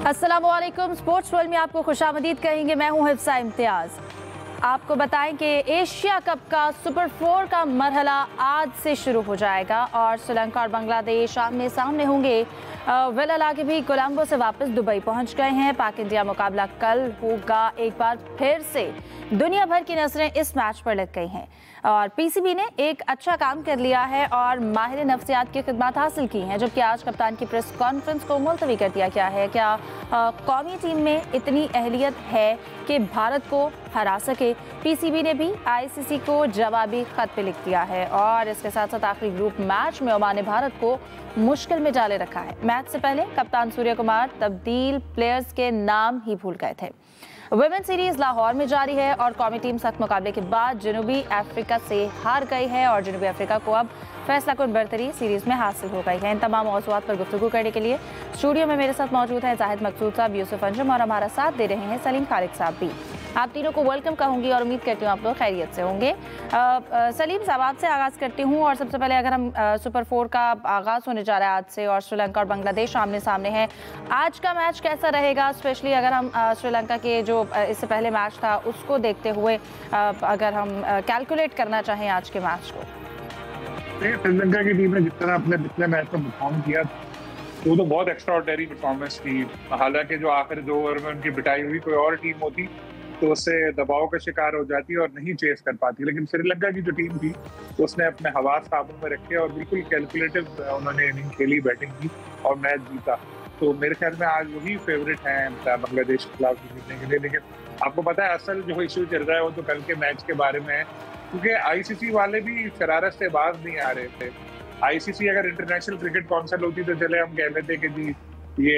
अस्सलामुअलैकुम। Sports world में आपको खुशामदीद कहेंगे। मैं हूं हिफ्सा इम्तियाज़। आपको बताएं कि एशिया कप का सुपर 4 का मरहला आज से शुरू हो जाएगा और श्रीलंका और बांग्लादेश आमने सामने होंगे। वेल लागे भी कोलंबो से वापस दुबई पहुंच गए हैं। पाक इंडिया मुकाबला कल होगा। एक बार फिर से दुनिया भर की नजरें इस मैच पर लग गई हैं और पीसीबी ने एक अच्छा काम कर लिया है और माहिर नफ्सियात की खिदमत हासिल की हैं। जबकि आज कप्तान की प्रेस कॉन्फ्रेंस को मुलतवी कर दिया गया है। क्या कौमी टीम में इतनी अहलियत है कि भारत को हरा सके? पीसीबी ने भी आईसीसी को जवाबी खत पे लिख दिया है और इसके साथ साथ आखिरी ग्रुप मैच में ओमान ने भारत को मुश्किल में डाले रखा है। मैच से पहले कप्तान सूर्य कुमार तब्दील प्लेयर्स के नाम ही भूल गए थे। वुमेन सीरीज लाहौर में जारी है और कौमी टीम सख्त मुकाबले के बाद जनूबी अफ्रीका से हार गई है और जनूबी अफ्रीका को अब फैसला कुन बरतरी सीरीज में हासिल हो गई है। इन तमाम मौज़ूआत पर गुफ्तगू करने के लिए स्टूडियो में मेरे साथ मौजूद हैं जाहिद मकसूद साहब, यूसुफ अंजुम और हमारा साथ दे रहे हैं सलीम खालिक साहब भी। आप तीनों को वेलकम कहूँगी और उम्मीद करती हूँ आप लोग खैरियत से होंगे। सलीम साहब, आपसे आगाज़ करती हूँ और सबसे पहले अगर हम सुपर 4 का आगाज़ होने जा रहा है आज से और श्रीलंका और बांग्लादेश आमने सामने हैं, आज का मैच कैसा रहेगा? स्पेशली अगर हम श्रीलंका के जो इससे पहले मैच था उसको देखते हुए अगर हम कैलकुलेट करना चाहें आज के मैच को। श्रीलंका की टीम ने जिस तरह अपने पिछले मैच में परफॉर्म किया वो तो बहुत एक्स्ट्राऑर्डिनरी परफॉर्मेंस थी। हालांकि जो आखिरी 2 ओवर में उनकी बिटाई हुई कोई और टीम होती तो उससे दबाव का शिकार हो जाती और नहीं चेस कर पाती, लेकिन श्रीलंका की जो टीम थी उसने अपने हवास काबू में रखे और बिल्कुल कैलकुलेटिव उन्होंने इनिंग खेली, बैटिंग की और मैच जीता। तो मेरे ख्याल में आज वही फेवरेट हैं बांग्लादेश के खिलाफ जीतने के लिए। लेकिन आपको पता है असल जो इशू चल रहा है वो तो कल के मैच के बारे में है, क्योंकि आईसीसी वाले भी शरारत से बाज नहीं आ रहे थे। आईसीसी अगर इंटरनेशनल क्रिकेट काउंसिल होती तो चले हम कह लेते कि जी ये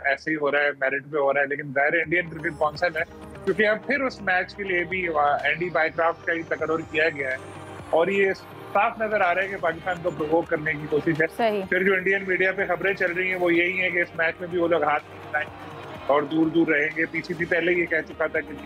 ऐसे ही हो रहा है, मेरिट पे हो रहा है, लेकिन ज़ाहिर इंडियन क्रिकेट काउंसिल है क्योंकि अब फिर उस मैच के लिए भी एंडी बायक्राफ्ट का ही तकर्रुर किया गया है और ये साफ नजर आ रहा है कि पाकिस्तान को प्रोवोक करने की कोशिश है। फिर जो इंडियन मीडिया पे खबरें चल रही हैं वो यही है कि इस मैच में भी वो लोग हाथ नहीं मिलाएंगे और दूर दूर रहेंगे। पीसीबी पहले ये कह चुका था कि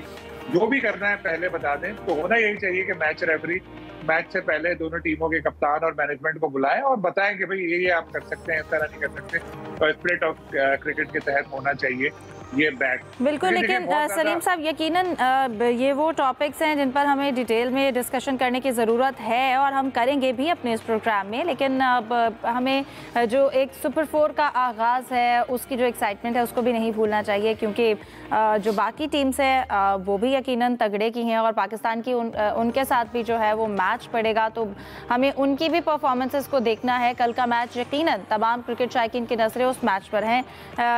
जो भी करना है पहले बता दें। तो होना यही चाहिए कि मैच रेफरी मैच से पहले दोनों टीमों के कप्तान और मैनेजमेंट को बुलाएं और बताएं कि भाई ये आप कर सकते हैं, इस तरह नहीं कर सकते। तो स्पिरिट ऑफ क्रिकेट के तहत होना चाहिए ये बैट। बिल्कुल, लेकिन सलीम साहब यकीनन ये वो टॉपिक्स हैं जिन पर हमें डिटेल में डिस्कशन करने की ज़रूरत है और हम करेंगे भी अपने इस प्रोग्राम में। लेकिन हमें जो एक सुपर 4 का आगाज़ है उसकी जो एक्साइटमेंट है उसको भी नहीं भूलना चाहिए, क्योंकि जो बाकी टीम्स है वो भी यकीनन तगड़े की हैं और पाकिस्तान की उनके साथ भी जो है वो मैच पड़ेगा, तो हमें उनकी भी परफॉर्मेंसेस को देखना है। कल का मैच यकीनन तमाम क्रिकेट शायकीन की नज़रें उस मैच पर हैं,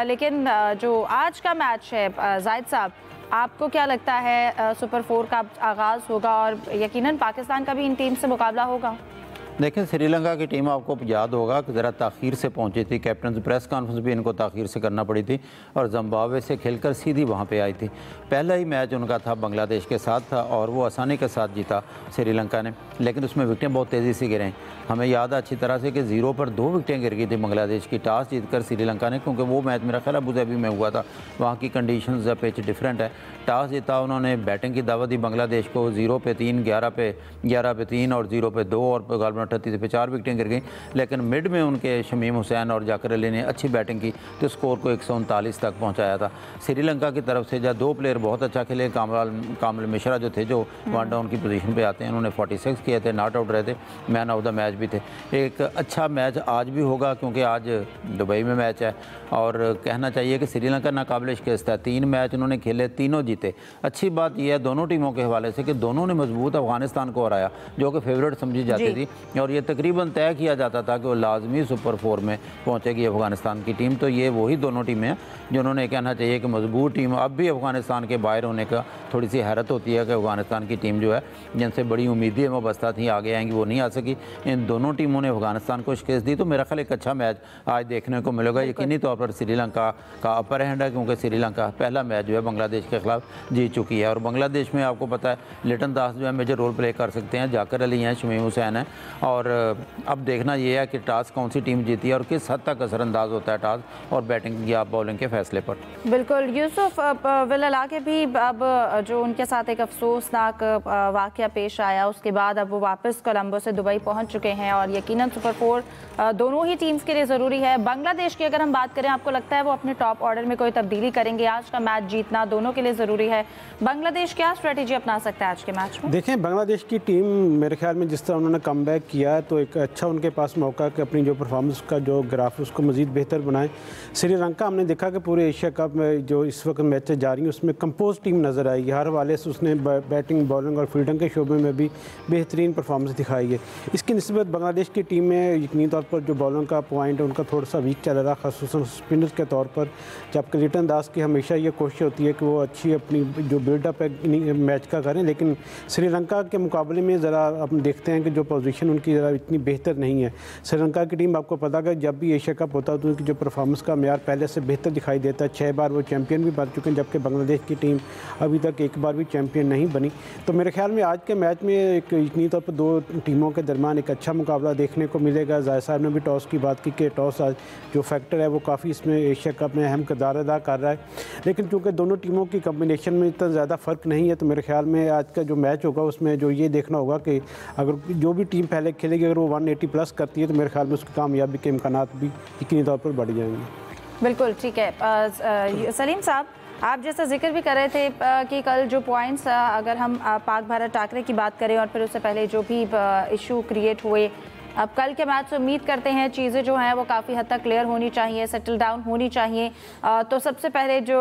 लेकिन जो आज का मैच है जाहिद साहब, आपको क्या लगता है सुपर 4 का आगाज़ होगा और यकीनन पाकिस्तान का भी इन टीम से मुकाबला होगा? देखिए, श्रीलंका की टीम आपको याद होगा कि ज़रा ताख़ीर से पहुंची थी। कैप्टन प्रेस कॉन्फ्रेंस भी इनको ताख़ीर से करना पड़ी थी और जिम्बाब्वे से खेलकर सीधी वहां पे आई थी। पहला ही मैच उनका था बांग्लादेश के साथ था और वो आसानी के साथ जीता श्रीलंका ने, लेकिन उसमें विकेटें बहुत तेज़ी से गिरें। हमें याद है अच्छी तरह से कि 0 पर 2 विकेटें गिर गई थी बांग्लादेश की टॉस जीतकर श्रीलंका ने, क्योंकि वो मैच मेरा ख्याल अबू धाबी में हुआ था। वहाँ की कंडीशंस पिच डिफरेंट है। टॉस जीता उन्होंने, बैटिंग की दावत दी बांग्लादेश को। 0 पे 3, 11 पे 3 और 0 पे 2 और गालबन 38 पे 4 विकेटें गिर गई। लेकिन मिड में उनके शमीम हुसैन और जाकिर अली ने अच्छी बैटिंग की तो स्कोर को 139 तक पहुँचाया था। श्रीलंका की तरफ से जब 2 प्लेयर बहुत अच्छा खेले, कामल मिश्रा जो थे जो 1 डाउन की पोजीशन पे आते हैं, उन्होंने 46 किए थे, नॉट आउट रहे थे, मैन ऑफ द मैच भी थे। एक अच्छा मैच आज भी होगा क्योंकि आज दुबई में मैच है और कहना चाहिए कि श्रीलंका नाकाबिल शिकस्त है। 3 मैच उन्होंने खेले, तीनों जीते। अच्छी बात यह है दोनों टीमों के हवाले से कि दोनों ने मजबूत अफगानिस्तान को हराया जो कि फेवरेट समझी जाती थी और ये तकरीबन तय किया जाता था कि वो लाजमी सुपर 4 में पहुंचेगी अफगानिस्तान की टीम। तो ये वही दोनों टीमें हैं जिन्होंने कहना चाहिए कि मजबूत टीम। अब भी अफगानिस्तान के बाहर होने का थोड़ी सी हैरत होती है कि अफगानिस्तान की टीम जो है जिनसे बड़ी उम्मीदें वाबस्ता थी आगे आएंगी, वो नहीं आ सकी। इन दोनों टीमों ने अफगानिस्तान को शिकस्त दी। तो मेरा ख्याल एक अच्छा मैच आज देखने को मिलेगा। यकीनी तौर पर श्रीलंका का अपर हैंड है क्योंकि श्रीलंका पहला मैच जो है बांग्लादेश के खिलाफ जीत चुकी है और बांग्लादेश में आपको पता है लिटन दास जो है मेजर रोल प्ले कर सकते हैं, जाकिर अली हैं, शमीम हुसैन हैं और अब देखना ये है कि टॉस कौन सी टीम जीती है और किस हद तक असरअंदाज होता है टॉस और बैटिंग या बॉलिंग के फैसले पर। बिल्कुल यूसुफ, विल के भी अब जो उनके साथ एक अफसोसनाक वाक़या पेश आया, उसके बाद अब वो वापस कोलंबो से दुबई पहुंच चुके हैं और यकीनन सुपर 4 दोनों ही टीम्स के लिए ज़रूरी है। बांग्लादेश की अगर हम बात करें, आपको लगता है वो अपने टॉप ऑर्डर में कोई तब्दीली करेंगे? आज का मैच जीतना दोनों के लिए ज़रूरी है। बांग्लादेश क्या स्ट्रेटेजी अपना सकता है आज के मैच में? देखें, बांग्लादेश की टीम मेरे ख्याल में जिस तरह उन्होंने कम बैक किया तो एक अच्छा उनके पास मौका कि अपनी जो परफॉर्मेंस का जो ग्राफ है उसको मज़ीद बेहतर बनाएं। श्रीलंका हमने देखा कि पूरे एशिया कप में जो इस वक्त मैचें जारी हैं उसमें कंपोज टीम नज़र आई है। हर वाले से उसने बैटिंग, बॉलिंग और फील्डिंग के शोबे में भी बेहतरीन परफॉर्मेंस दिखाई है। इसकी निस्बत बांग्लादेश की टीम में यकीनी तौर पर जो बॉलिंग का पॉइंट है उनका थोड़ा सा वीक चल रहा, खासतौर स्पिनर्स के तौर पर, जबकि लिटन दास की हमेशा ये कोशिश होती है कि वो अच्छी अपनी जो बिल्डअप है मैच का करें। लेकिन श्रीलंका के मुकाबले में ज़रा हम देखते हैं कि जो पोजीशन उनकी ज़रा इतनी बेहतर नहीं है। श्रीलंका की टीम, आपको पता है जब भी एशिया कप होता है तो उनकी जो परफॉर्मेंस का मेयार पहले से बेहतर दिखाई देता है। 6 बार वो चैंपियन भी बन चुके हैं, जबकि बांग्लादेश की टीम अभी तक एक बार भी चैंपियन नहीं बनी। तो मेरे ख्याल में आज के मैच में एक यकीनी तौर पर दो टीमों के दरमियान एक अच्छा मुकाबला देखने को मिलेगा। जाहिर साहब ने भी टॉस की बात की कि टॉस आज जो फैक्टर है वो काफ़ी इसमें एशिया कप में अहम किरदार अदा कर रहा है। लेकिन चूँकि दोनों टीमों की कम्बिनेशन में इतना ज़्यादा फ़र्क नहीं है तो मेरे ख्याल में आज का जो मैच होगा उसमें जो ये देखना होगा कि अगर जो भी टीम पहले खेलेगी अगर वो 180 प्लस करती है तो मेरे ख्याल में उसकी कामयाबी के इम्कान भी यकीनी तौर पर बढ़ जाएंगे। बिल्कुल ठीक है। सलीम साहब, आप जैसा जिक्र भी कर रहे थे कि कल जो पॉइंट्स, अगर हम पाक भारत टाकरे की बात करें और फिर उससे पहले जो भी इशू क्रिएट हुए, अब कल के मैच से उम्मीद करते हैं चीज़ें जो हैं वो काफ़ी हद तक क्लियर होनी चाहिए, सेटल डाउन होनी चाहिए। तो सबसे पहले जो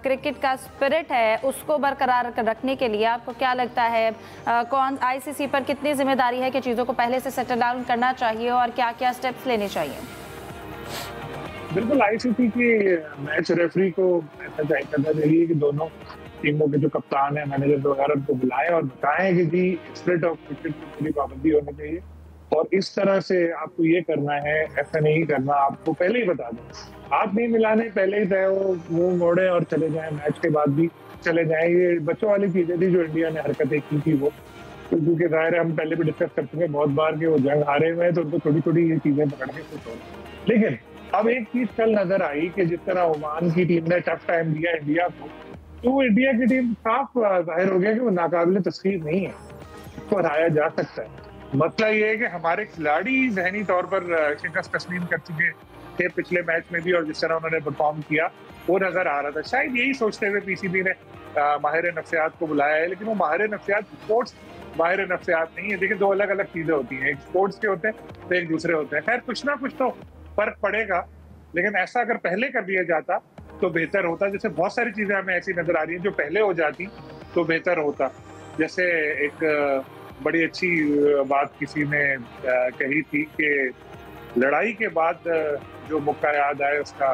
क्रिकेट का स्पिरिट है उसको बरकरार रखने के लिए आपको क्या लगता है, कौन आईसीसी पर कितनी जिम्मेदारी है कि चीज़ों को पहले से सेटल डाउन करना चाहिए और क्या क्या स्टेप्स लेने चाहिए? बिल्कुल, आईसीसी की मैच रेफरी को ऐसा चाहिए कि दोनों टीमों के जो कप्तान है, मैनेजर वगैरह को बुलाएं और बताएं कि जी स्पिरिट ऑफ क्रिकेट की पूरी पाबंदी होनी चाहिए और इस तरह से आपको ये करना है, ऐसा नहीं करना, आपको पहले ही बता दें। हाथ नहीं मिलाने पहले ही तय हो, मुंह मोड़े और चले जाएं, मैच के बाद भी चले जाएं। ये बच्चों वाली चीजें थी जो इंडिया ने हरकतें की थी वो, क्योंकि जाहिर है हम पहले भी डिस्कस कर चुके बहुत बार कि वो जंग हारे हुए हैं तो उनको थोड़ी थोड़ी ये चीजें पकड़ के खुश हो। लेकिन अब एक चीज कल नजर आई कि जिस तरह ओमान की टीम ने टफ टाइम दिया इंडिया को, तो इंडिया की टीम साफ जाहिर हो गया कि वो नाकाबिले तस्खीर नहीं है, उसको हराया जा सकता है। मसला ये है कि हमारे खिलाड़ी जहनी तौर पर शिकस्त तस्लीम कर चुके थे पिछले मैच में भी और जिस तरह उन्होंने परफॉर्म किया वो नजर आ रहा था। शायद यही सोचते हुए पीसीबी ने माहिर नफ्सियात को बुलाया है, लेकिन वो माहिर नफ्सियात स्पोर्ट्स माहिर नफ्सियात नहीं है। देखिए, दो अलग अलग चीजें होती हैं, एक स्पोर्ट्स के होते हैं तो एक दूसरे होते हैं। खैर, कुछ ना कुछ तो फर्क पड़ेगा, लेकिन ऐसा अगर पहले कर दिया जाता तो बेहतर होता। जैसे बहुत सारी चीजें हमें ऐसी नजर आ रही हैं जो पहले हो जाती तो बेहतर होता। जैसे एक बड़ी अच्छी बात किसी ने कही थी कि लड़ाई के बाद जो मुक्का याद आए उसका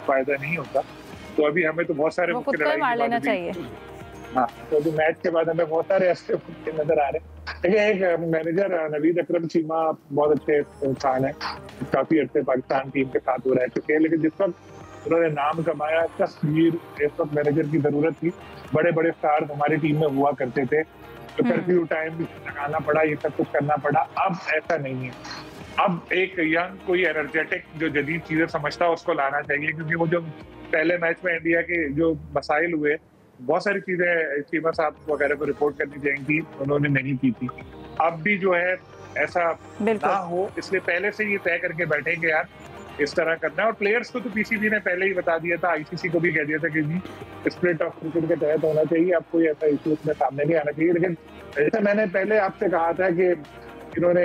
फायदा नहीं होता। तो अभी हमें तो बहुत सारे मुक्के लड़ाई मार लेना चाहिए। हाँ, तो अभी मैच के बाद हमें बहुत सारे ऐसे मुक्के नजर आ रहे हैं। देखिए, एक मैनेजर नवीद अकरम चीमा बहुत अच्छे इंसान है, काफी अच्छे पाकिस्तान टीम के साथ वो रह चुके हैं, लेकिन जिस वक्त उन्होंने नाम कमाया, तस्वीर इस वक्त मैनेजर की जरूरत थी। बड़े बड़े स्टार्स हमारी टीम में हुआ करते थे, तो कर्फ्यू टाइम भी लगाना पड़ा, ये सब कुछ करना पड़ा। अब ऐसा नहीं है। अब एक यंग कोई एनर्जेटिक जो जदीद चीजें समझता है उसको लाना चाहिए, क्योंकि वो जो पहले मैच में इंडिया के जो मसाइल हुए, बहुत सारी चीजें चीमा साहब वगैरह को रिपोर्ट करनी चाहिए, उन्होंने नहीं की थी। अब भी जो है ऐसा ना हो, इसलिए पहले से ये तय करके बैठेंगे यार इस तरह करना है। और प्लेयर्स को तो पीसीबी ने पहले ही बता दिया था, आईसीसी को भी कह दिया था कि जी स्पिरिट ऑफ क्रिकेट के तहत होना चाहिए, अब कोई ऐसा इशू उसमें सामने नहीं आना चाहिए। लेकिन जैसे मैंने पहले आपसे कहा था कि इन्होंने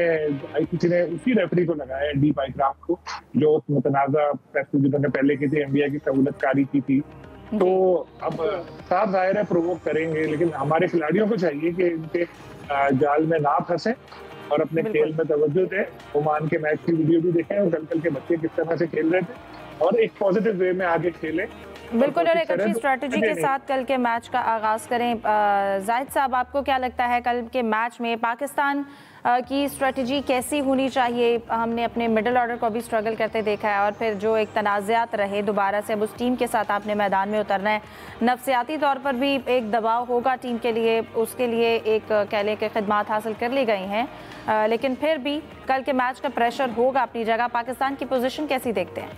आईसीसी ने उसी रेफरी को लगाया, डी पाइक्राफ्ट को, जो उस मुतनाज़ा फैसले जिन्होंने पहले की थी, इंडिया की सहूलतकारी की थी। तो अब साफ जाहिर है प्रोवोक करेंगे, लेकिन हमारे खिलाड़ियों को चाहिए कि इनके जाल में ना फंसे और अपने खेल में तवज्जो दें। ओमान के मैच की वीडियो भी देखें और कल के बच्चे किस तरह से खेल रहे थे और एक पॉजिटिव वे में आगे खेलें। बिल्कुल, और एक अच्छी स्ट्रैटेजी के साथ कल के मैच का आगाज करें। जाहिद साहब, आपको क्या लगता है कल के मैच में पाकिस्तान की स्ट्रेटजी कैसी होनी चाहिए? हमने अपने मिडिल ऑर्डर को भी स्ट्रगल करते देखा है और फिर जो एक तनाज़ात रहे, दोबारा से अब उस टीम के साथ आपने मैदान में उतरना है। नफ्सियाती तौर पर भी एक दबाव होगा टीम के लिए, उसके लिए एक कह लें कि खिदमात हासिल कर ली गई हैं, लेकिन फिर भी कल के मैच का प्रेशर होगा अपनी जगह। पाकिस्तान की पोजीशन कैसी देखते हैं?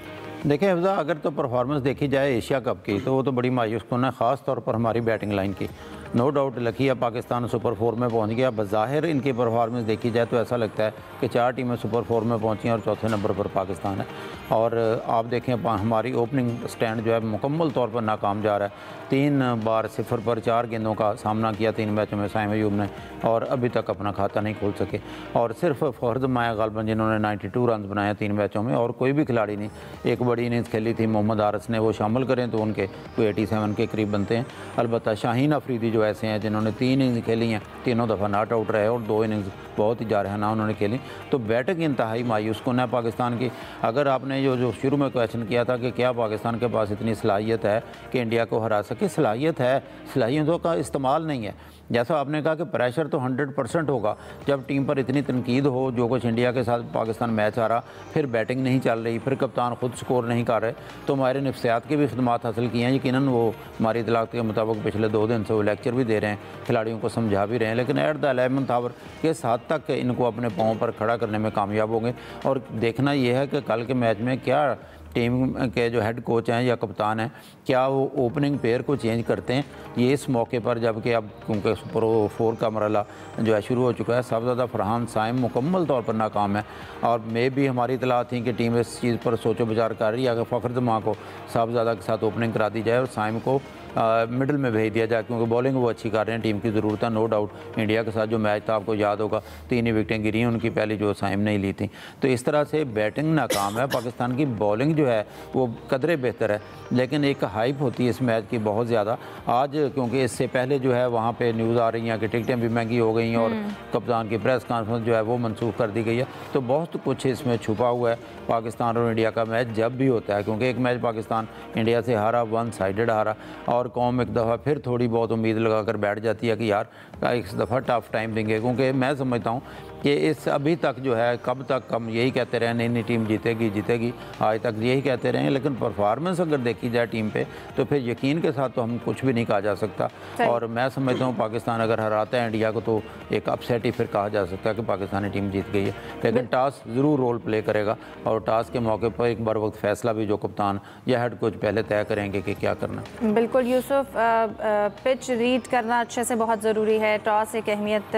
देखिए हफ्जा, अगर तो परफॉर्मेंस देखी जाए एशिया कप की तो वो तो बड़ी मायूस कौन है, ख़ास तौर पर हमारी बैटिंग लाइन की। नो डाउट लकी है पाकिस्तान सुपर 4 में पहुंच गया। बज़ाहिर इनकी परफॉर्मेंस देखी जाए तो ऐसा लगता है कि 4 टीमें सुपर 4 में पहुंची हैं और चौथे नंबर पर पाकिस्तान है। और आप देखें हमारी ओपनिंग स्टैंड जो है मुकम्मल तौर पर नाकाम जा रहा है। 3 बार 0 पर 4 गेंदों का सामना किया 3 मैचों में साइम अयूब ने, और अभी तक अपना खाता नहीं खोल सके। और सिर्फ फ़खर माया गालिबन जिन्होंने 92 रन बनाए 3 मैचों में, और कोई भी खिलाड़ी नहीं। एक बड़ी इनिंग्स खेली थी मोहम्मद हारिस ने, वो शामिल करें तो उनके कोई 87 के करीब बनते हैं। अलबत्ता शाहीन अफरीदी जो ऐसे हैं जिन्होंने 3 इनिंग्स खेली हैं, तीनों दफ़ा नॉट आउट रहे और 2 इनिंग्स बहुत ही जारहाना उन्होंने खेली। तो बैटिंग इंतहाई मायूस कौन है पाकिस्तान की। अगर आपने जो शुरू में क्वेश्चन किया था कि क्या पाकिस्तान के पास इतनी सलाहियत है कि इंडिया को हरा सके, सलाहियत है, सलाहियतों का इस्तेमाल नहीं है। जैसा आपने कहा कि प्रेशर तो 100% होगा जब टीम पर इतनी तनकीद हो, जो कुछ इंडिया के साथ पाकिस्तान मैच आ रहा, फिर बैटिंग नहीं चल रही, फिर कप्तान खुद स्कोर नहीं कर रहे। तो हमारे नफ्सियात की भी खिदमात हासिल की हैं। यकीनन वो हमारी इतलाक़ के मुताबिक पिछले 2 दिन से वो लेक्चर भी दे रहे हैं, खिलाड़ियों को समझा भी रहे हैं, लेकिन एट द 11th आवर किस हद तक इनको अपने पाँव पर खड़ा करने में कामयाब होंगे। और देखना यह है कि कल के मैच में क्या टीम के जो हेड कोच हैं या कप्तान हैं, क्या वो ओपनिंग पेयर को चेंज करते हैं ये इस मौके पर, जबकि अब क्योंकि सुपर 4 का मरहला जो है शुरू हो चुका है। सबसे ज़्यादा फरहान साइम मुकम्मल तौर पर नाकाम है, और मे भी हमारी इतला थी कि टीम इस चीज़ पर सोचो विचार कर रही है कि फ़खर जमां को साहबजादा के साथ ओपनिंग करा दी जाए और साइम को मिडिल में भेज दिया जाए, क्योंकि बॉलिंग वो अच्छी कर रहे हैं, टीम की ज़रूरत है। नो डाउट इंडिया के साथ जो मैच था आपको याद होगा 3 ही विकेटें गिरी उनकी, पहली जो साइम नहीं ली थी। तो इस तरह से बैटिंग नाकाम है पाकिस्तान की। बॉलिंग जो है वो कदरे बेहतर है, लेकिन एक हाइप होती है इस मैच की बहुत ज़्यादा। आज क्योंकि इससे पहले जो है वहाँ पे न्यूज़ आ रही हैं कि टिकटें भी महंगी हो गई हैं और कप्तान की प्रेस कॉन्फ्रेंस जो है वो मनसूख कर दी गई है। तो बहुत कुछ इसमें छुपा हुआ है। पाकिस्तान और इंडिया का मैच जब भी होता है, क्योंकि एक मैच पाकिस्तान इंडिया से हारा, 1 साइडेड हारा, और कौम एक दफ़ा फिर थोड़ी बहुत उम्मीद लगा कर बैठ जाती है कि यार इस दफ़ा टफ टाइम देंगे, क्योंकि मैं समझता हूँ कि इस अभी तक जो है कब तक हम यही कहते रहे नई नई टीम जीतेगी जीतेगी, आज तक यही कहते रहे, लेकिन परफॉर्मेंस अगर देखी जाए टीम पे तो फिर यकीन के साथ तो हम कुछ भी नहीं कहा जा सकता। और मैं समझता हूँ पाकिस्तान अगर हराता है इंडिया को तो एक अपसेट ही फिर कहा जा सकता है कि पाकिस्तानी टीम जीत गई है। लेकिन टॉस ज़रूर रोल प्ले करेगा, और टॉस के मौके पर एक बार वक्त फैसला भी जो कप्तान या हेड कोच पहले तय करेंगे कि क्या करना है। बिल्कुल यूसुफ, पिच रीड करना अच्छे से बहुत ज़रूरी है। टॉस एक अहमियत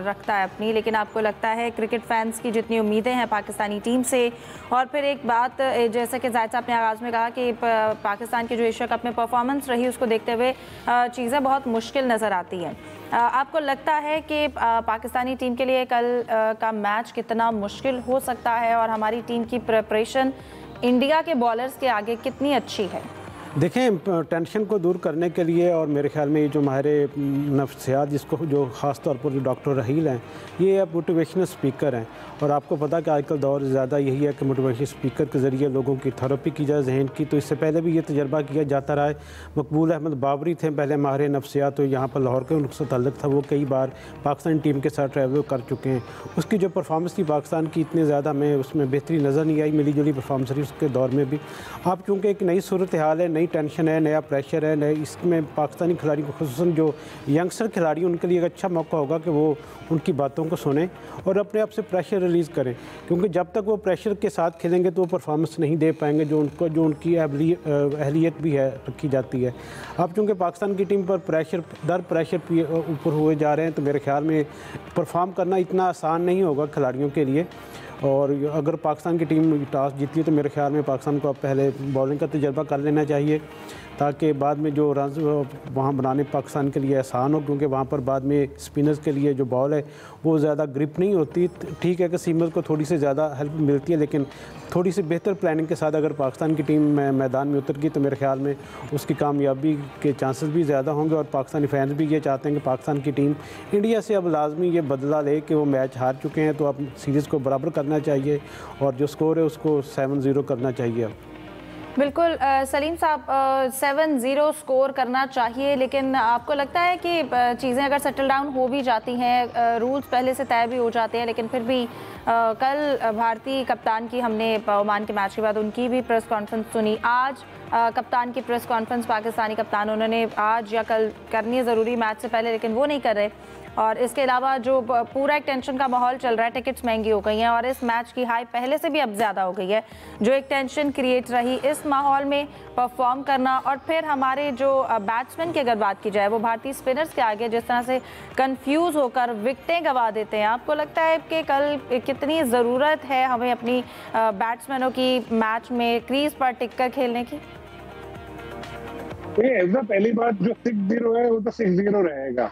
रखता है अपनी, लेकिन आपको लगता है क्रिकेट फैंस की जितनी उम्मीदें हैं पाकिस्तानी टीम से, और फिर एक बात जैसे कि जाहिद साहब ने आगाज़ में कहा कि पाकिस्तान की जो एशिया कप में परफॉर्मेंस रही उसको देखते हुए चीज़ें बहुत मुश्किल नज़र आती हैं। आपको लगता है कि पाकिस्तानी टीम के लिए कल का मैच कितना मुश्किल हो सकता है, और हमारी टीम की प्रिपरेशन इंडिया के बॉलर्स के आगे कितनी अच्छी है? देखें, टेंशन को दूर करने के लिए, और मेरे ख्याल में ये जो हमारे नफ्सियात जिसको जो ख़ास तौर पर जो डॉक्टर रहील हैं, ये अब मोटिवेशनल स्पीकर हैं, और आपको पता कि आजकल दौर ज़्यादा यही है कि मोटिवेशनल स्पीकर के ज़रिए लोगों की थेरेपी की जाए जहन की। तो इससे पहले भी ये तजर्बा किया जाता रहा है। मकबूल अहमद बाबरी थे पहले माहिर नफ्सियात, तो यहाँ पर लाहौर के उनसे ताल्लुक़ था, वो कई बार पाकिस्तानी टीम के साथ ट्रैवल कर चुके हैं। उसकी जो परफॉर्मेंस थी पाकिस्तान की इतनी ज़्यादा हमें उसमें बेहतरी नज़र नहीं आई, मिली जुली परफॉर्मेंस रही उसके दौर में भी। अब चूँकि एक नई सूरत हाल है, नई टेंशन है, नया प्रेशर है, नए इसमें पाकिस्तानी खिलाड़ी को खुसूसन जो यंगस्टर खिलाड़ी उनके लिए एक अच्छा मौका होगा कि वो उनकी बातों को सुने और अपने आप से प्रेशर रिलीज़ करें, क्योंकि जब तक वो प्रेशर के साथ खेलेंगे तो वो परफॉर्मेंस नहीं दे पाएंगे जो उनकी अहलियत भी है रखी जाती है। अब चूँकि पाकिस्तान की टीम पर प्रेशर दर प्रेशर ऊपर हुए जा रहे हैं, तो मेरे ख्याल में परफॉर्म करना इतना आसान नहीं होगा खिलाड़ियों के लिए। और अगर पाकिस्तान की टीम टॉस जीती है तो मेरे ख्याल में पाकिस्तान को अब पहले बॉलिंग का तजर्बा कर लेना चाहिए, ताकि बाद में जो रन वहाँ बनाने पाकिस्तान के लिए आसान हो, क्योंकि वहाँ पर बाद में स्पिनर्स के लिए जो बॉल है वो ज़्यादा ग्रिप नहीं होती। ठीक है कि सीमर्स को थोड़ी सी ज़्यादा हेल्प मिलती है, लेकिन थोड़ी सी बेहतर प्लानिंग के साथ अगर पाकिस्तान की टीम मैदान में उतर गई तो मेरे ख्याल में उसकी कामयाबी के चांसेस भी ज़्यादा होंगे। और पाकिस्तानी फैंस भी ये चाहते हैं कि पाकिस्तान की टीम इंडिया से अब लाजमी ये बदला ले कि वो मैच हार चुके हैं, तो अब सीरीज़ को बराबर करना चाहिए और जो स्कोर है उसको 7-0 करना चाहिए। अब बिल्कुल सलीम साहब, 7-0 स्कोर करना चाहिए, लेकिन आपको लगता है कि चीज़ें अगर सेटल डाउन हो भी जाती हैं, रूल्स पहले से तय भी हो जाते हैं, लेकिन फिर भी कल भारतीय कप्तान की हमने ओमान के मैच के बाद उनकी भी प्रेस कॉन्फ्रेंस सुनी, आज कप्तान की प्रेस कॉन्फ्रेंस पाकिस्तानी कप्तान उन्होंने आज या कल करनी है ज़रूरी मैच से पहले, लेकिन वो नहीं कर रहे। और इसके अलावा जो पूरा एक टेंशन का माहौल चल रहा है, टिकट्स महंगी हो गई हैं और इस मैच की हाई पहले से भी अब ज़्यादा हो गई है, जो एक टेंशन क्रिएट रही, इस माहौल में परफॉर्म करना और फिर हमारे जो बैट्समैन की अगर बात की जाए, वो भारतीय स्पिनर्स के आगे जिस तरह से कंफ्यूज होकर विकेटें गंवा देते हैं, आपको लगता है कि कल कितनी ज़रूरत है हमें अपनी बैट्समैनों की मैच में क्रीज पर टिक कर खेलने की? पहली बात, जो 6-0 है वो तो 6-0 रहेगा।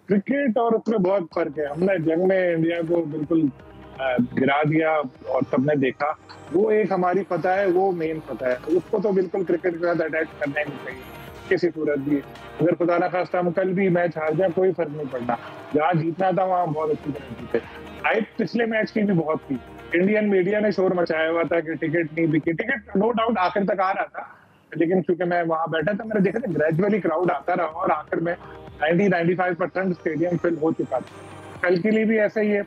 क्रिकेट और उसमें बहुत फर्क है। हमने जंग में इंडिया को बिल्कुल गिरा दिया और सबने देखा, वो एक हमारी फतह है, वो मेन फतह है, उसको तो बिल्कुल क्रिकेट के साथ अटैच करना ही नहीं चाहिए किसी सूरत भी। अगर खुदा ना खास्ता हम कल भी मैच हार जाए कोई फर्क नहीं पड़ना, जहाँ जीतना था वहाँ बहुत अच्छी तरह जीते। हाइप पिछले मैच की भी बहुत थी, इंडियन मीडिया ने शोर मचाया हुआ था कि टिकट नहीं बिकी। टिकट नो डाउट आखिर तक आ रहा था, लेकिन क्योंकि मैं वहां बैठा था, मैंने देखा था ग्रेजुअली क्राउड आता रहा और आखिर में 90-95% स्टेडियम फिल हो चुका था। कल के लिए भी ऐसा ही है,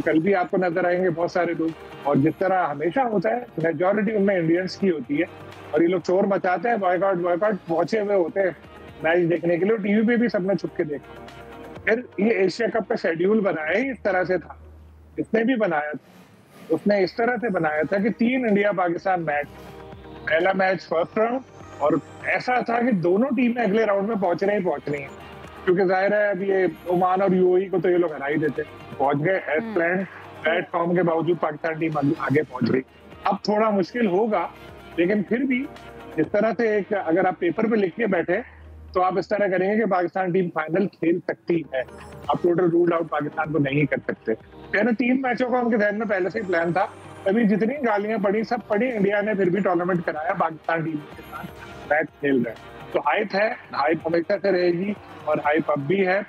कल भी आपको नजर आएंगे बहुत सारे लोग, और जिस तरह हमेशा होता है मेजॉरिटी उनमें इंडियंस की होती है और ये लोग शोर मचाते हैं, बॉयकॉट पहुंचे हुए होते हैं मैच देखने के लिए। टीवी पे भी सबने छुप के देखा। फिर ये एशिया कप का शेड्यूल बनाया ही इस तरह से था, जिसने भी बनाया था उसने इस तरह से बनाया था कि 3 इंडिया पाकिस्तान मैच, पहला मैच फर्स्ट राउंड, और ऐसा था कि दोनों टीमें अगले राउंड में पहुंचनी है, क्योंकि जाहिर है अब ये ओमान और यूएई को तो ये लोग हरा ही देते, पहुंच गए एज प्लान। बैड फॉर्म के बावजूद पाकिस्तान टीम आगे पहुंच गई। अब थोड़ा मुश्किल होगा, लेकिन फिर भी जिस तरह से एक अगर आप पेपर पे लिख के बैठे तो आप इस तरह करेंगे कि पाकिस्तान टीम फाइनल खेल सकती है। आप टोटल रूल आउट पाकिस्तान को नहीं कर सकते। पहले 3 मैचों का उनके ध्यान में पहले से ही प्लान था, तभी जितनी गालियां पड़ी सब पड़ी, इंडिया ने फिर भी टूर्नामेंट कराया, पाकिस्तान टीम के साथ मैच खेल रहे हैं। तो हाइप है, हाइप हमेशा से रहेगी और हाइप अब भी है।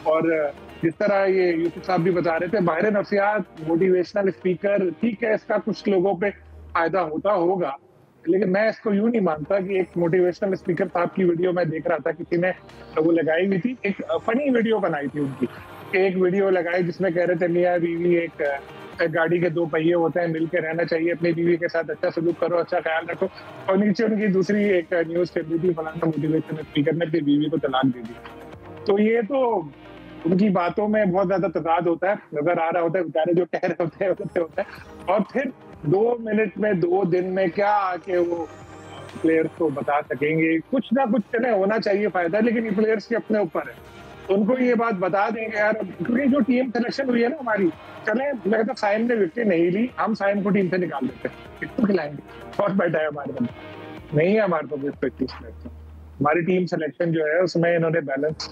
और जिस तरह ये यूसुफ साहब भी बता रहे थे, माहिर नफ्सियात, मोटिवेशनल स्पीकर, ठीक है इसका कुछ लोगों पे फायदा होता होगा, लेकिन मैं इसको यूं नहीं मानता कि एक मोटिवेशनल स्पीकर साहब की वीडियो मैं देख रहा था, किसी ने वो लगाई हुई थी, एक फनी वीडियो बनाई थी उनकी, एक वीडियो लगाई जिसमें कह रहे थे मियां बीवी एक गाड़ी के 2 पहिए होते हैं, मिलकर रहना चाहिए, अपनी बीवी के साथ अच्छा सलूक करो, अच्छा ख्याल रखो, और नीचे उनकी दूसरी एक न्यूज चल रही थी, फलाना मोटिवेशनल स्पीकर ने अपनी बीवी को तलाक दे दी। तो ये तो उनकी बातों में बहुत ज्यादा तजाद होता है, नजर आ रहा होता है, बेचारे जो कह रहे होते हैं और फिर 2 मिनट में 2 दिन में क्या आके वो प्लेयर्स को बता सकेंगे। कुछ ना कुछ चले होना चाहिए फायदा, लेकिन ये प्लेयर्स के अपने ऊपर है, उनको ये बात बता देंगे यार, क्योंकि जो टीम सिलेक्शन हुई है ना हमारी, चले मैं तो साइम ने विकेट नहीं ली, हम साइम को टीम से निकाल देते, किसको खिलाएंगे और बैठा है हमारे बंदा, नहीं है हमारे को 20-25 मिनट। हमारी टीम सिलेक्शन जो है उसमें इन्होंने बैलेंस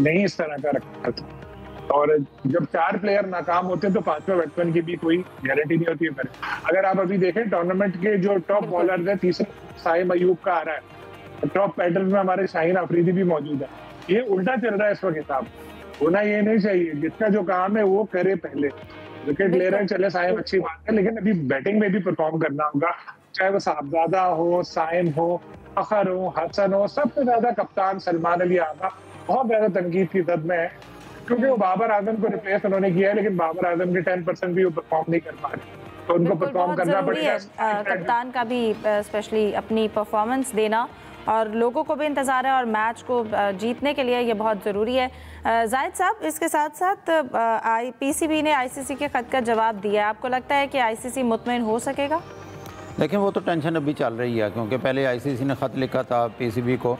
नहीं इस तरह का रखा था, और जब 4 प्लेयर नाकाम होते हैं तो 5वें बैट्समैन की भी कोई गारंटी नहीं होती है। अगर आप अभी देखें टूर्नामेंट के जो टॉप बॉलर है, तीसरा साइम अयूब का आ रहा है, टॉप पैटर्न में हमारे शाहीन अफरीदी भी मौजूद है। ये उल्टा चल रहा है इस वक्त हिसाब, होना ये नहीं चाहिए, जिसका जो काम है वो करे पहले। विकेट ले रहे हैं, चले साइम अच्छी बात है, लेकिन अभी बैटिंग में भी परफॉर्म करना होगा, चाहे वो साहबजादा हो, साइम हो, फखर हो, हसन हो, सबसे ज्यादा कप्तान सलमान अली आगा बहुत ज्यादा तनकीद की जद में है, क्योंकि वो बाबर आजम को रिप्लेस उन्होंने किया है, लेकिन बाबर आजम के 10% भी वो परफॉर्म नहीं कर पा रहे, तो उनको परफॉर्म करना पड़ेगा। कप्तान का भी स्पेशली अपनी परफॉर्मेंस देना, और लोगों को भी इंतज़ार है और मैच को जीतने के लिए ये बहुत ज़रूरी है। जाहिद साहब, इसके साथ साथ पीसीबी ने आईसीसी के ख़त का जवाब दिया, आपको लगता है कि आईसीसी मुतमईन हो सकेगा? लेकिन वो तो टेंशन अभी चल रही है, क्योंकि पहले आईसीसी ने ख़त लिखा था पीसीबी को,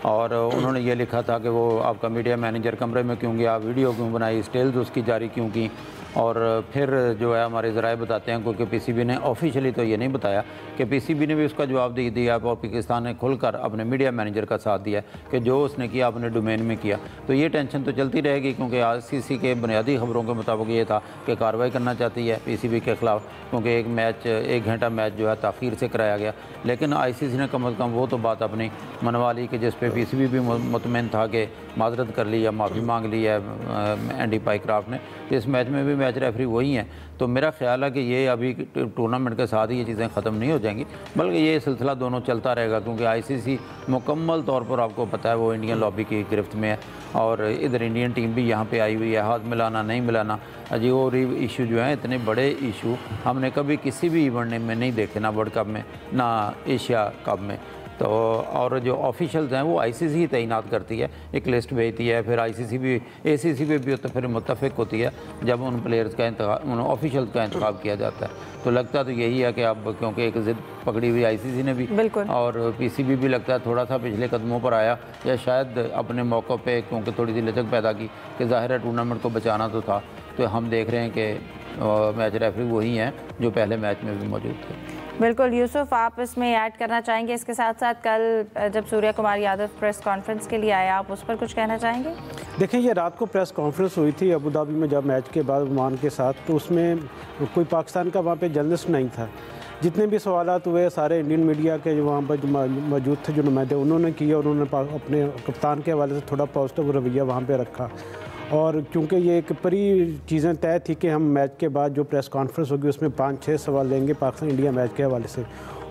और उन्होंने ये लिखा था कि वो आपका मीडिया मैनेजर कमरे में क्यों गया, वीडियो क्यों बनाई, स्टिल्स उसकी जारी क्यों की, और फिर जो है हमारे ज़राए बताते हैं, क्योंकि पीसीबी ने ऑफिशियली तो ये नहीं बताया कि पीसीबी ने भी उसका जवाब दे दिया, और पाकिस्तान ने खुलकर अपने मीडिया मैनेजर का साथ दिया कि जो उसने किया अपने डोमेन में किया। तो ये टेंशन तो चलती रहेगी, क्योंकि आईसीसी के बुनियादी खबरों के मुताबिक ये था कि कार्रवाई करना चाहती है पीसीबी के ख़िलाफ़, क्योंकि एक घंटा मैच जो है ताख़ीर से कराया गया। लेकिन आईसीसी ने कम अज़ कम वो तो बात अपनी मनवा ली कि जिस पे पीसीबी भी मुतमईन था कि माजरत कर ली या माफ़ी मांग ली है एंडी पाइक्राफ्ट ने। इस मैच में भी मैच रेफरी वही हैं। तो मेरा ख्याल है कि ये अभी टूर्नामेंट के साथ ही ये चीज़ें ख़त्म नहीं हो जाएंगी, बल्कि ये सिलसिला दोनों चलता रहेगा, क्योंकि आईसीसी मुकम्मल तौर पर आपको पता है वो इंडियन लॉबी की गिरफ्त में है, और इधर इंडियन टीम भी यहाँ पे आई हुई है। हाथ मिलाना नहीं मिलाना अजी और इशू जो है, इतने बड़े इशू हमने कभी किसी भी इवेंट में नहीं देखे, ना वर्ल्ड कप में ना एशिया कप में। तो और जो ऑफिशियल्स हैं वो आईसीसी ही तैनात करती है, एक लिस्ट भेजती है, फिर आईसीसी भी एसीसी पे भी फिर मुत्तफिक होती है जब उन प्लेयर्स का इंतखाब, उन ऑफिशियल्स का इंतखाब किया जाता है। तो लगता तो यही है कि अब क्योंकि एक ज़िद पकड़ी हुई आईसीसी ने भी और पीसीबी भी लगता है थोड़ा सा पिछले कदमों पर आया, या शायद अपने मौक़ों पे क्योंकि थोड़ी सी लचक पैदा की कि ज़ाहिर है टूर्नामेंट को बचाना तो था। तो हम देख रहे हैं कि मैच रेफरी वही हैं जो पहले मैच में भी मौजूद थे। बिल्कुल यूसुफ, आप इसमें ऐड करना चाहेंगे? इसके साथ साथ कल जब सूर्य कुमार यादव प्रेस कॉन्फ्रेंस के लिए आया, आप उस पर कुछ कहना चाहेंगे? देखिए, ये रात को प्रेस कॉन्फ्रेंस हुई थी अबू धाबी में जब मैच के बाद ओमान के साथ, तो उसमें कोई पाकिस्तान का वहाँ पे जर्नलिस्ट नहीं था। जितने भी सवालात हुए सारे इंडियन मीडिया के जो वहाँ पर जो मौजूद थे, जो नुमाइंदे, उन्होंने किया। उन्होंने अपने कप्तान के हवाले से थोड़ा पॉजिटिव रवैया वहाँ पर रखा, और क्योंकि ये एक बड़ी चीज़ें तय थी कि हम मैच के बाद जो प्रेस कॉन्फ्रेंस होगी उसमें 5-6 सवाल लेंगे पाकिस्तान इंडिया मैच के हवाले से।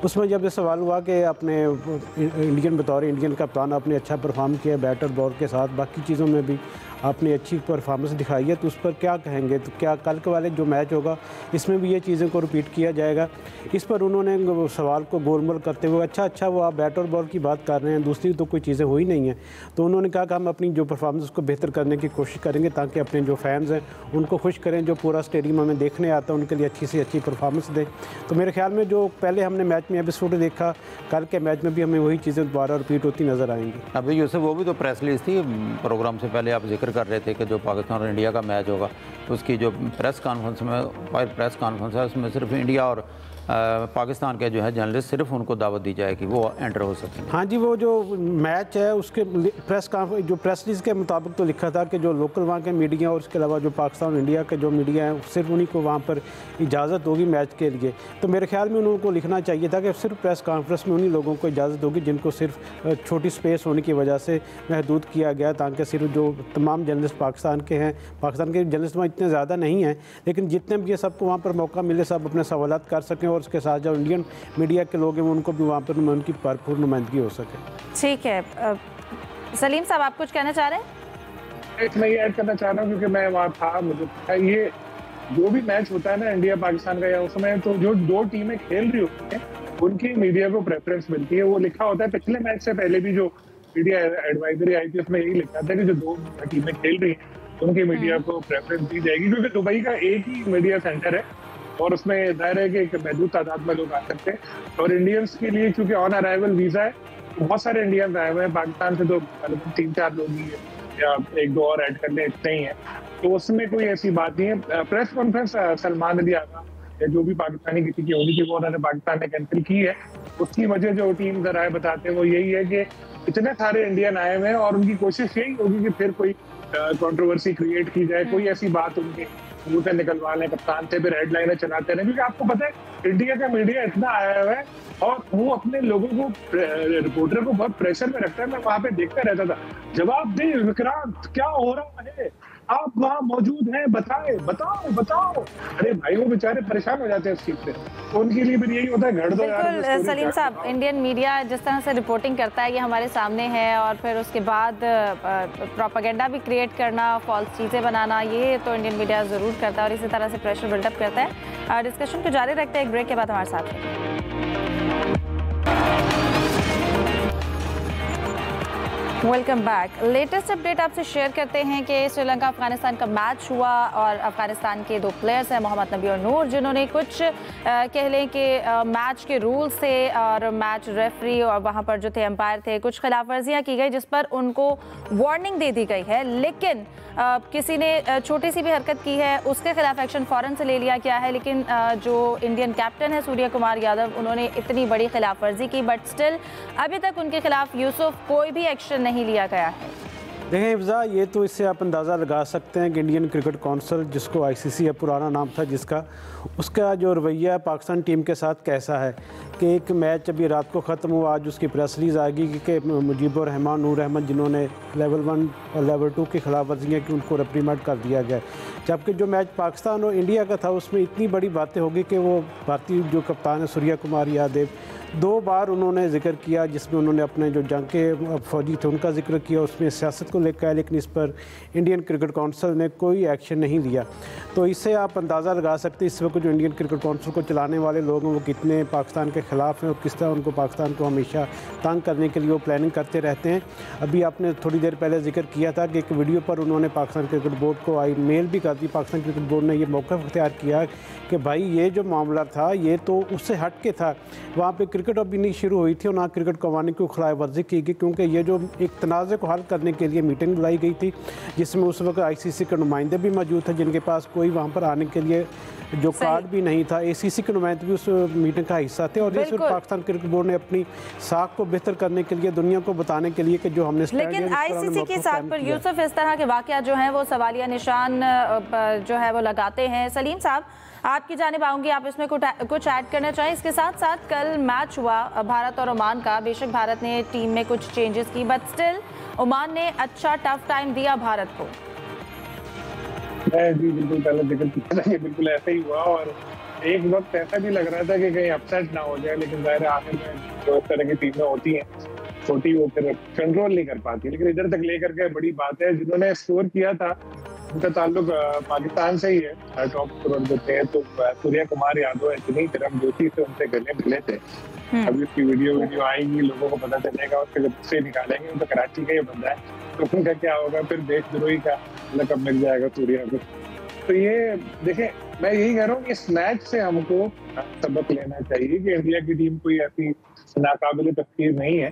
उसमें जब ये सवाल हुआ कि अपने इंडियन बतौर इंडियन कप्तान आपने अच्छा परफॉर्म किया बैटर बॉल के साथ, बाकी चीज़ों में भी आपने अच्छी परफॉर्मेंस दिखाई है, तो उस पर क्या कहेंगे? तो क्या कल के वाले जो मैच होगा इसमें भी ये चीज़ों को रिपीट किया जाएगा? इस पर उन्होंने सवाल को गोलमोल करते हुए अच्छा वो आप बैट और बॉल की बात कर रहे हैं, दूसरी तो कोई चीज़ें हुई नहीं हैं। तो उन्होंने कहा कि हम अपनी जो परफॉर्मेंस को बेहतर करने की कोशिश करेंगे ताकि अपने जो फैंस हैं उनको खुश करें, जो पूरा स्टेडियम हमें देखने आता है उनके लिए अच्छी से अच्छी परफॉर्मेंस दें। तो मेरे ख्याल में जो पहले हमने मैच में एपिसोड देखा, कल के मैच में भी हमें वही चीज़ें दोबारा रिपीट होती नज़र आएंगी। अभी यूसुफ, वो भी तो प्रेस रिलीज थी प्रोग्राम से पहले, आप जिक्र कर रहे थे कि जो पाकिस्तान और इंडिया का मैच होगा उसकी जो प्रेस कॉन्फ्रेंस है उसमें सिर्फ इंडिया और पाकिस्तान के जो है जर्नलिस्ट, सिर्फ उनको दावत दी जाएगी, वो एंटर हो सकेंगे। हाँ जी, वो जो मैच है उसके प्रेस रिलीज के मुताबिक तो लिखा था कि जो लोकल वहाँ के मीडिया और उसके अलावा जो पाकिस्तान और इंडिया के जो मीडिया हैं सिर्फ उन्हीं को वहाँ पर इजाज़त होगी मैच के लिए। तो मेरे ख्याल में उनको लिखना चाहिए था कि सिर्फ प्रेस कॉन्फ्रेंस में उन्हीं लोगों को इजाज़त होगी जिनको सिर्फ छोटी स्पेस होने की वजह से महदूद किया गया, ताकि सिर्फ जो तमाम जर्नलिस्ट पाकिस्तान के हैं, पाकिस्तान के जर्नलिस्ट वहाँ इतने ज़्यादा नहीं हैं, लेकिन जितने भी सबको वहाँ पर मौका मिले सब अपने सवाल कर सकें, और उसके साथ जो इंडियन मीडिया के लोग हैं उनको भी वहाँ पर उनकी भरपूर नुमाइंदगी हो सके। ठीक है, सलीम साहब आप कुछ कहना चाह रहे हैं? मैं ये ऐड करना चाह रहा हूँ क्योंकि मैं वहाँ था, मुझे ये जो भी मैच होता है ना इंडिया पाकिस्तान का, या उसमें तो जो दो टीमें खेल रही होती हैं उनकी मीडिया को प्रेफरेंस मिलती है। वो लिखा होता है पिछले मैच से पहले भी जो मीडिया एडवाइजरी आई थी उसमें यही लिखा था कि जो दो टीमें खेल रही हैं उनकी मीडिया को प्रेफरेंस दी जाएगी, क्योंकि दुबई का एक ही मीडिया सेंटर है और उसमें दायरा है कि एक महदूद तादाद में लोग आ सकते हैं। और इंडियंस के लिए चूंकि ऑन अराइवल वीजा है, बहुत सारे इंडियंस आए हुए हैं पाकिस्तान से, तो 3-4 लोग ही है या 1-2 और ऐड करने इतने ही है, तो उसमें कोई ऐसी बात नहीं है। प्रेस कॉन्फ्रेंस सलमान अली आगा या जो भी पाकिस्तानी किसी की होनी थी वो उन्होंने पाकिस्तान ने कैंसिल की है। उसकी वजह जो टीम जराए बताते हैं वो यही है कि इतने सारे इंडियन आए हुए हैं और उनकी कोशिश यही होगी कि फिर कोई कंट्रोवर्सी क्रिएट की जाए, कोई ऐसी बात उनके मुंह से निकलवा लें कप्तान से, फिर हेडलाइनें चलाते रहे। क्योंकि आपको पता है इंडिया का मीडिया इतना आया हुआ है और वो अपने लोगों को, रिपोर्टर को बहुत प्रेशर में रखता है। मैं वहां पे देखता रहता था, जवाब दे विक्रांत, क्या हो रहा है, आप वहाँ मौजूद हैं, बताओ। अरे भाई वो बेचारे परेशान हो जाते हैं इस चीज से, तो उनके लिए भी यही होता है घर दो यार। सलीम साहब, इंडियन मीडिया जिस तरह से रिपोर्टिंग करता है ये हमारे सामने है, और फिर उसके बाद प्रोपेगेंडा भी क्रिएट करना, फॉल्स चीज़ें बनाना, ये तो इंडियन मीडिया ज़रूर करता है और इसी तरह से प्रेशर बिल्डअप करता है। डिस्कशन को जारी रखते हैं, एक ब्रेक के बाद हमारे साथ हैं। Welcome back. लेटेस्ट अपडेट आपसे शेयर करते हैं कि श्रीलंका अफगानिस्तान का मैच हुआ और अफगानिस्तान के दो प्लेयर्स हैं मोहम्मद नबी और नूर, जिन्होंने कुछ कह लें कि मैच के रूल से और मैच रेफरी और वहां पर जो थे एम्पायर थे, कुछ खिलाफवर्जियां की गई जिस पर उनको वार्निंग दे दी गई है। लेकिन किसी ने छोटी सी भी हरकत की है उसके खिलाफ एक्शन फ़ौरन से ले लिया गया है। लेकिन जो इंडियन कैप्टन है सूर्य कुमार यादव, उन्होंने इतनी बड़ी खिलाफवर्जी की, बट स्टिल अभी तक उनके खिलाफ यूसुफ कोई भी एक्शन नहीं लिया गया है। देखें इफ्जा, ये तो इससे आप अंदाज़ा लगा सकते हैं कि इंडियन क्रिकेट काउंसिल, जिसको आईसीसी है पुराना नाम था जिसका, उसका जो रवैया पाकिस्तान टीम के साथ कैसा है कि एक मैच अभी रात को ख़त्म हुआ, आज उसकी प्रेस रिलीज़ आ गई कि मुजीबुर रहमान, नूर अहमद, जिन्होंने लेवल 1 और लेवल 2 की खिलाफ वर्जियाँ की, उनको रिप्रीमेंट कर दिया गया। जबकि जो मैच पाकिस्तान और इंडिया का था उसमें इतनी बड़ी बातें होगी कि वो भारतीय जो कप्तान है सूर्या कुमार यादव 2 बार उन्होंने जिक्र किया, जिसमें उन्होंने अपने जो जंग के फौजी थे उनका जिक्र किया, उसमें सियासत को लेकर, लेकिन इस पर इंडियन क्रिकेट काउंसिल ने कोई एक्शन नहीं लिया। तो इससे आप अंदाज़ा लगा सकते हैं इस वक्त जो इंडियन क्रिकेट काउंसिल को चलाने वाले लोग हैं वो कितने पाकिस्तान के ख़िलाफ़ हैं और किस तरह उनको पाकिस्तान को हमेशा तंग करने के लिए वो प्लानिंग करते रहते हैं। अभी आपने थोड़ी देर पहले जिक्र किया था कि एक वीडियो पर उन्होंने पाकिस्तान क्रिकेट बोर्ड को मेल भी कर दी। पाकिस्तान क्रिकेट बोर्ड ने ये मौक़िफ़ इख्तियार किया कि भाई ये जो मामला था ये तो उससे हट के था, वहाँ पर क्रिकेट अभी नहीं शुरू हुई थी और ना क्रिकेट कवानीन की खिलाफ वर्जी की गई, क्योंकि ये जो एक तनाज़े को हल करने के लिए मीटिंग बुलाई गई थी जिसमें उस वक्त आईसीसी के नुमाइंदे भी मौजूद थे जिनके पास कोई वहाँ पर आने के लिए जो कार्ड भी नहीं था। एसीसी के नुमाइंदे भी उस मीटिंग का हिस्सा थे और इस वक्त पाकिस्तान क्रिकेट बोर्ड ने अपनी साख को बेहतर करने के लिए, दुनिया को बताने के लिए कि जो हमने, लेकिन आईसीसी की साख पर यूसुफ इस तरह के वाक़या जो हैं वो सवालिया निशान जो है वो लगाते हैं। सलीम साहब, आपकी जानिब आऊँगी, आप इसमें कुछ ऐड करना चाहें? इसके साथ साथ कल मैच हुआ भारत और ओमान का, बेशक भारत ने टीम में कुछ चेंजेस की, बट स्टिल ओमान ने अच्छा टफ टाइम दिया भारत को। जी बिल्कुल, पहले जिक्र किया था कि बिल्कुल ऐसा ही हुआ और एक वक्त ऐसा भी लग रहा था कि कहीं अपसेट ना हो जाए, लेकिन ज़ाहिर आखिर में जो इस तरह की टीमें होती हैं छोटी, वो फिर कंट्रोल नहीं कर पाती। लेकिन इधर तक लेकर के बड़ी बात है, जिन्होंने स्कोर किया था उनका ताल्लुक पाकिस्तान से ही है, टॉप स्कोरर जो थे तो सूर्या कुमार यादव इतनी तरफ जोशी से उनसे गले मिले थे। अभी उसकी वीडियो आएगी, लोगों को पता चलेगा, उसके जब से निकालेंगे, तो कराची का ही बंदा है, तो उनका क्या होगा, फिर देशद्रोही का लक़ब मिल जाएगा सूर्या को। तो ये देखें, मैं यही कह रहा हूँ कि इस मैच से हमको सबक लेना चाहिए कि इंडिया की टीम कोई ऐसी नाकाबिल तस्वीर नहीं है,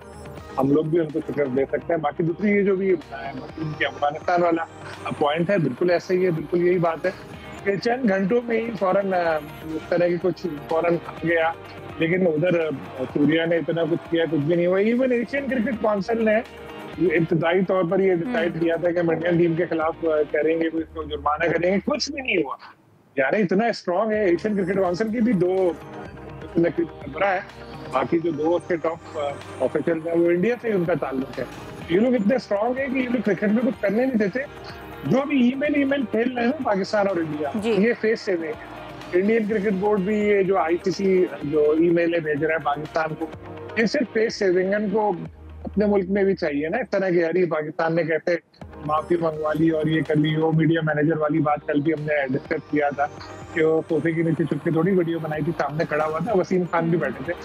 हम लोग भी उनको शिकस्त दे सकते हैं। बाकी दूसरी ये जो भी अफगानिस्तान वाला पॉइंट है, बिल्कुल ऐसा ही है, बिल्कुल यही बात है कि चंद घंटों में ही फौरन इस तरह की कुछ फौरन आ गया, लेकिन उधर सूर्या ने इतना कुछ किया, कुछ भी नहीं हुआ। इवन एशियन क्रिकेट काउंसिल ने इब्तदाई तौर पर ये डिसाइड किया था कि इंडियन टीम के खिलाफ करेंगे, इसको जुर्माना करेंगे, कुछ भी नहीं हुआ। यार इतना स्ट्रांग है एशियन क्रिकेट काउंसिल की भी 2 सरबराह है, बाकी जो 2 उसके टॉप ऑफिशियल हैं वो इंडिया से उनका ताल्लुक है। ये लोग इतने स्ट्रांग है कि ये लोग क्रिकेट में कुछ करने नहीं देते। जो भी ईमेल खेल रहे हैं पाकिस्तान और इंडिया, ये फेस सेविंग है। इंडियन क्रिकेट बोर्ड भी ये जो आईसीसी जो ईमेल भेज रहा है पाकिस्तान को, ये सिर्फ फेस सेविंग है। इनको अपने मुल्क में भी चाहिए ना इस तरह की, यार पाकिस्तान ने कैसे माफी मंगवा ली और ये कर ली। वो मीडिया मैनेजर वाली बात कल भी हमने डिस्कस किया था कि वो सोफे के नीचे छुप के थोड़ी वीडियो बनाई थी, सामने खड़ा हुआ था, वसीम खान भी बैठे थे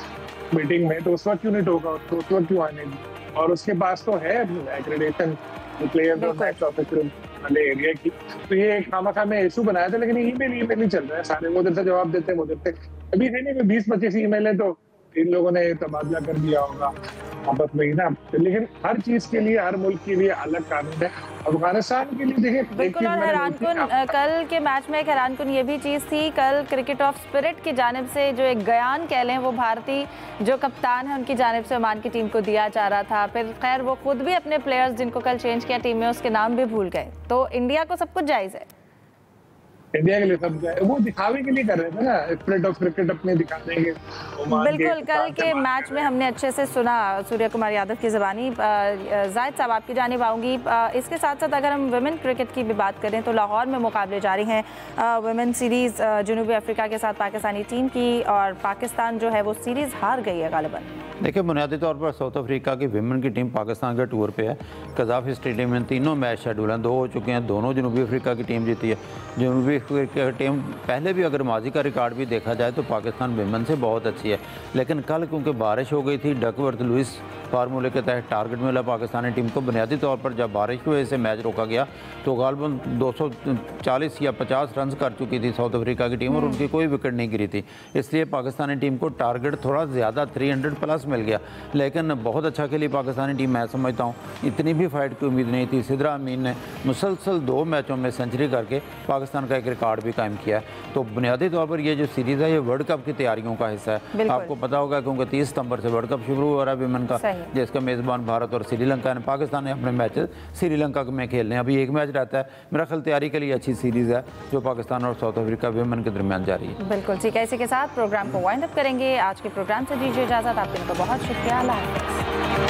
मीटिंग में, तो उस वक्त क्यों नहीं टोका उसको, उस वक्त क्यों आने दी। और उसके पास तो है एक्रेडिटेशन प्लेयर्स और मैच ऑफिसर वाले एरिया की, तो ये खामखा में इशू बनाया था। लेकिन ईमेल ही चल रहा है सारे, वो उधर से जवाब देते हैं, उधर से अभी नहीं में 20-25 ईमेल है, तो इन लोगों ने तबादला कर दिया होगा आपस में ही ना। लेकिन हर चीज के लिए, हर मुल्क के लिए अलग कानून है। अफगानिस्तान के लिए देखिए बिल्कुल, और हैरानकुन कल के मैच में एक हैरानकुन ये भी चीज़ थी, कल क्रिकेट ऑफ स्पिरिट की जानिब से जो एक बयान कह लें वो भारतीय जो कप्तान है उनकी जानिब से ओमान की टीम को दिया जा रहा था। फिर खैर वो खुद भी अपने प्लेयर्स जिनको कल चेंज किया टीम में उसके नाम भी भूल गए। तो इंडिया को सब कुछ जायज़ है, इंडिया के लिए सब वो दिखावे के लिए कर रहे थे ना, स्पिरिट ऑफ क्रिकेट अपने दिखा देंगे। बिल्कुल, कल के मैच में हमने अच्छे से सुना सूर्या कुमार यादव की ज़बानी। जायद साहब, आपकी जानिब आऊँगी। इसके साथ साथ अगर हम वुमेन क्रिकेट की भी बात करें तो लाहौर में मुकाबले जारी हैं वुमेन सीरीज़ जनूबी अफ्रीका के साथ पाकिस्तानी टीम की, और पाकिस्तान जो है वो सीरीज़ हार गई है गालिबन। देखिए, बुनियादी तौर पर साउथ अफ्रीका की विमेन की टीम पाकिस्तान के टूर पे है। कज़ाफ़ी स्टेडियम में 3 मैच शेड्यूल हैं, 2 हो चुके हैं, दोनों जनूबी अफ्रीका की टीम जीती है। जनूबी अफ्रीका टीम पहले भी अगर माजी का रिकॉर्ड भी देखा जाए तो पाकिस्तान विमेन से बहुत अच्छी है, लेकिन कल क्योंकि बारिश हो गई थी, डकवर्थ लुइस फार्मूले के तहत टारगेट मिला पाकिस्तानी टीम को। बुनियादी तौर पर जब बारिश की वजह से मैच रोका गया तो गालबन 240 या 50 रन कर चुकी थी साउथ अफ्रीका की टीम और उनकी कोई विकेट नहीं गिरी थी, इसलिए पाकिस्तानी टीम को टारगेट थोड़ा ज़्यादा 300 प्लस मिल गया। लेकिन बहुत अच्छा खेली पाकिस्तानी टीम, मैं समझता हूँ इतनी भी फाइट की उम्मीद नहीं थी। सिद्रा अमीन ने मुसलसल 2 मैचों में सेंचुरी करके पाकिस्तान का एक रिकॉर्ड भी कायम किया है। तो बुनियादी तौर पर ये जो सीरीज़ है ये वर्ल्ड कप की तैयारियों का हिस्सा है। आपको पता होगा क्योंकि 30 सितंबर से वर्ल्ड कप शुरू हो रहा है विमेन का, जिसका मेज़बान भारत और श्रीलंका ने। पाकिस्तान ने अपने मैचेस श्रीलंका में खेलने हैं। अभी एक मैच रहता है। मेरा ख्याल तैयारी के लिए अच्छी सीरीज़ है जो पाकिस्तान और साउथ अफ्रीका विमेन के दरमियान जारी है। बिल्कुल ठीक है, इसी के साथ प्रोग्राम को वाइंड अप करेंगे। आज के प्रोग्राम से दीजिए इजाज़त। आप दिन को बहुत शुक्रिया। अल्लाह हाफ़िज़।